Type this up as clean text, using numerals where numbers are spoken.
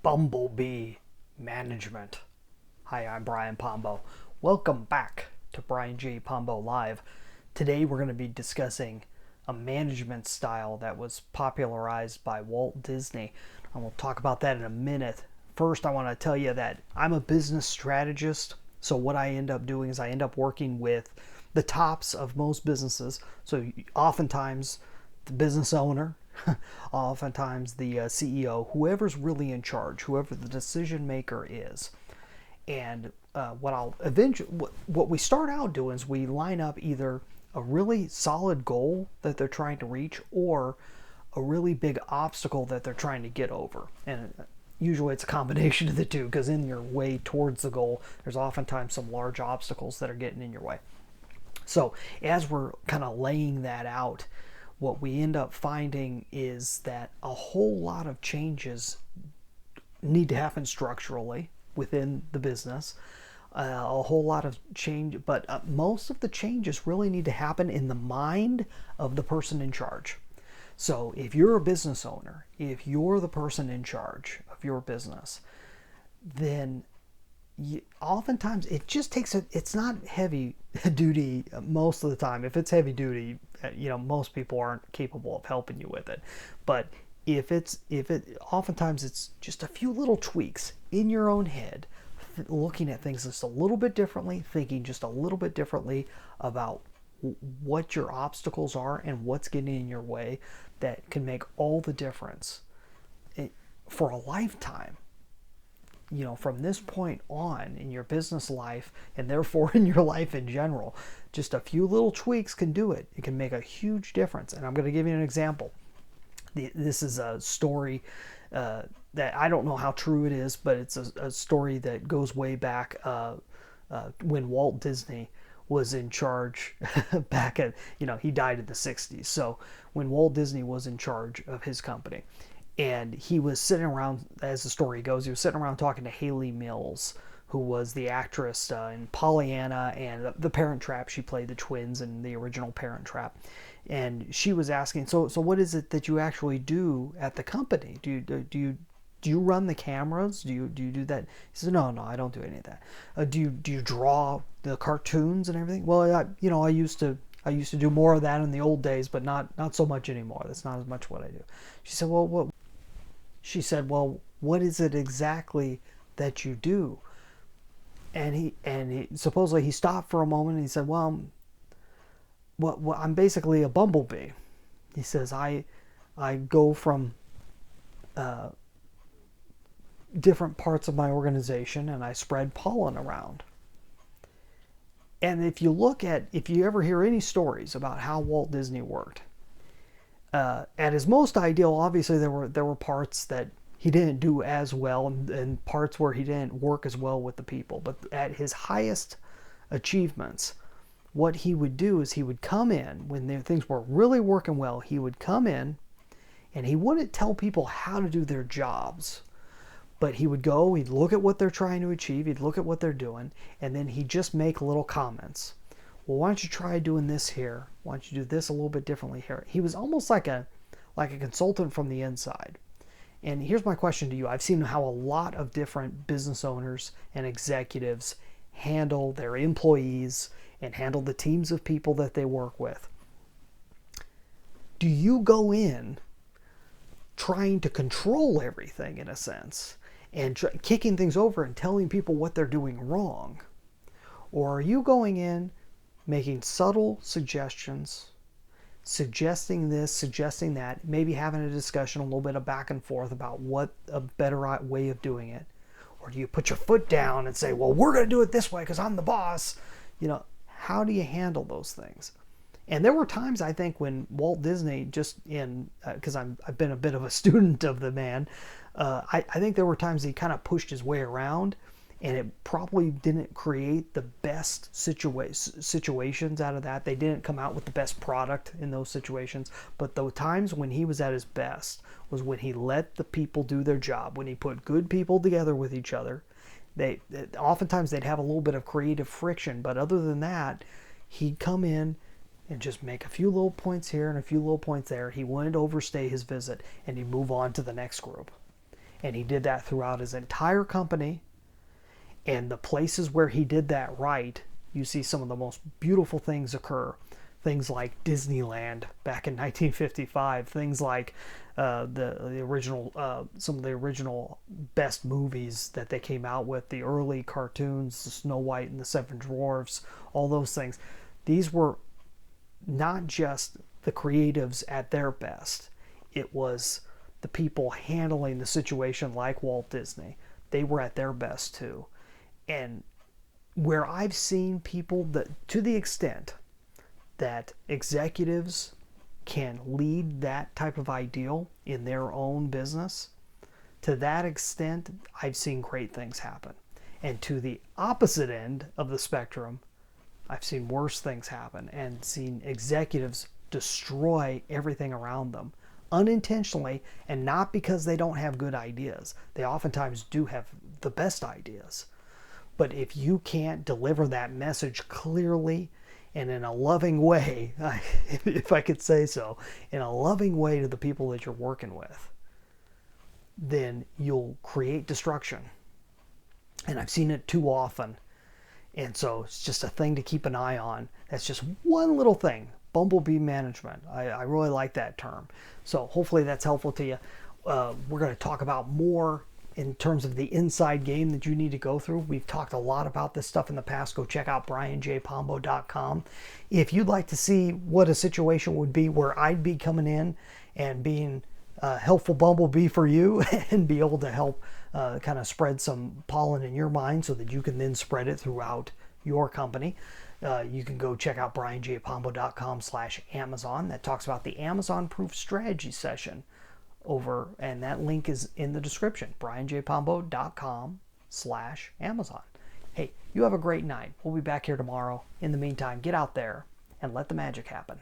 Bumble Bee Management. Hi, I'm Brian Pombo. Welcome back to Brian J. Pombo Live. Today we're going to be discussing a management style that was popularized by Walt Disney. And we'll talk about that in a minute. First, I want to tell you that I'm a business strategist. So what I end up doing is I end up working with the tops of most businesses. So oftentimes the business owner, oftentimes the CEO, whoever's really in charge, whoever the decision maker is. And what we start out doing is we line up either a really solid goal that they're trying to reach or a really big obstacle that they're trying to get over. And usually it's a combination of the two, because in your way towards the goal, there's oftentimes some large obstacles that are getting in your way. So as we're kind of laying that out, what we end up finding is that a whole lot of changes need to happen structurally within the business. A whole lot of change, but most of the changes really need to happen in the mind of the person in charge. So if you're a business owner, if you're the person in charge of your business, then oftentimes it just takes it's not heavy duty most of the time. If it's heavy duty, most people aren't capable of helping you with it. But oftentimes it's just a few little tweaks in your own head, looking at things just a little bit differently, thinking just a little bit differently about what your obstacles are and what's getting in your way, that can make all the difference for a lifetime. From this point on in your business life, and therefore in your life in general, just a few little tweaks can do it. It can make a huge difference. And I'm going to give you an example. This is a story that I don't know how true it is, but it's a story that goes way back when Walt Disney was in charge back at, he died in the 60s. So when Walt Disney was in charge of his company, and he was sitting around, as the story goes, he was sitting around talking to Haley Mills, who was the actress in Pollyanna and The Parent Trap. She played the twins in the original Parent Trap. And she was asking, so what is it that you actually do at the company? Do you run the cameras? Do you do that? He said, no, I don't do any of that. Do you draw the cartoons and everything? Well, I used to do more of that in the old days, but not so much anymore. That's not as much what I do. She said, well, what is it exactly that you do? And he supposedly he stopped for a moment and he said, well, I'm basically a bumblebee. He says, I go from different parts of my organization and I spread pollen around. And if you ever hear any stories about how Walt Disney worked, at his most ideal, obviously there were parts that he didn't do as well, and parts where he didn't work as well with the people. But at his highest achievements, what he would do is he would come in when things were really working well. He would come in, and he wouldn't tell people how to do their jobs, but he would go, he'd look at what they're trying to achieve, he'd look at what they're doing, and then he'd just make little comments. Well, why don't you try doing this here? Why don't you do this a little bit differently here? He was almost like a consultant from the inside. And here's my question to you. I've seen how a lot of different business owners and executives handle their employees and handle the teams of people that they work with. Do you go in trying to control everything in a sense and kicking things over and telling people what they're doing wrong? Or are you going in making subtle suggestions, suggesting this, suggesting that, maybe having a discussion, a little bit of back and forth about what a better way of doing it? Or do you put your foot down and say, well, we're going to do it this way because I'm the boss? How do you handle those things? And there were times, I think, when Walt Disney, because I've been a bit of a student of the man, I think there were times he kind of pushed his way around, and it probably didn't create the best situations out of that. They didn't come out with the best product in those situations. But the times when he was at his best was when he let the people do their job, when he put good people together with each other. Oftentimes they'd have a little bit of creative friction, but other than that, he'd come in and just make a few little points here and a few little points there. He wouldn't overstay his visit, and he'd move on to the next group. And he did that throughout his entire company. And the places where he did that right, you see some of the most beautiful things occur. Things like Disneyland back in 1955. Things like the original, some of the original best movies that they came out with. The early cartoons, the Snow White and the Seven Dwarfs, all those things. These were not just the creatives at their best. It was the people handling the situation like Walt Disney. They were at their best too. And where I've seen people that, to the extent that executives can lead that type of ideal in their own business, to that extent, I've seen great things happen. And to the opposite end of the spectrum, I've seen worse things happen and seen executives destroy everything around them unintentionally, and not because they don't have good ideas. They oftentimes do have the best ideas. But if you can't deliver that message clearly and in a loving way, if I could say so, in a loving way to the people that you're working with, then you'll create destruction. And I've seen it too often. And so it's just a thing to keep an eye on. That's just one little thing. Bumble Bee Management. I really like that term. So hopefully that's helpful to you. We're going to talk about more in terms of the inside game that you need to go through. We've talked a lot about this stuff in the past. Go check out brianjpombo.com. If you'd like to see what a situation would be where I'd be coming in and being a helpful bumblebee for you and be able to help kind of spread some pollen in your mind so that you can then spread it throughout your company, you can go check out brianjpombo.com/Amazon. That talks about the Amazon Proof Strategy session over, and that link is in the description, brianjpombo.com/Amazon. Hey, you have a great night. We'll be back here tomorrow. In the meantime, get out there and let the magic happen.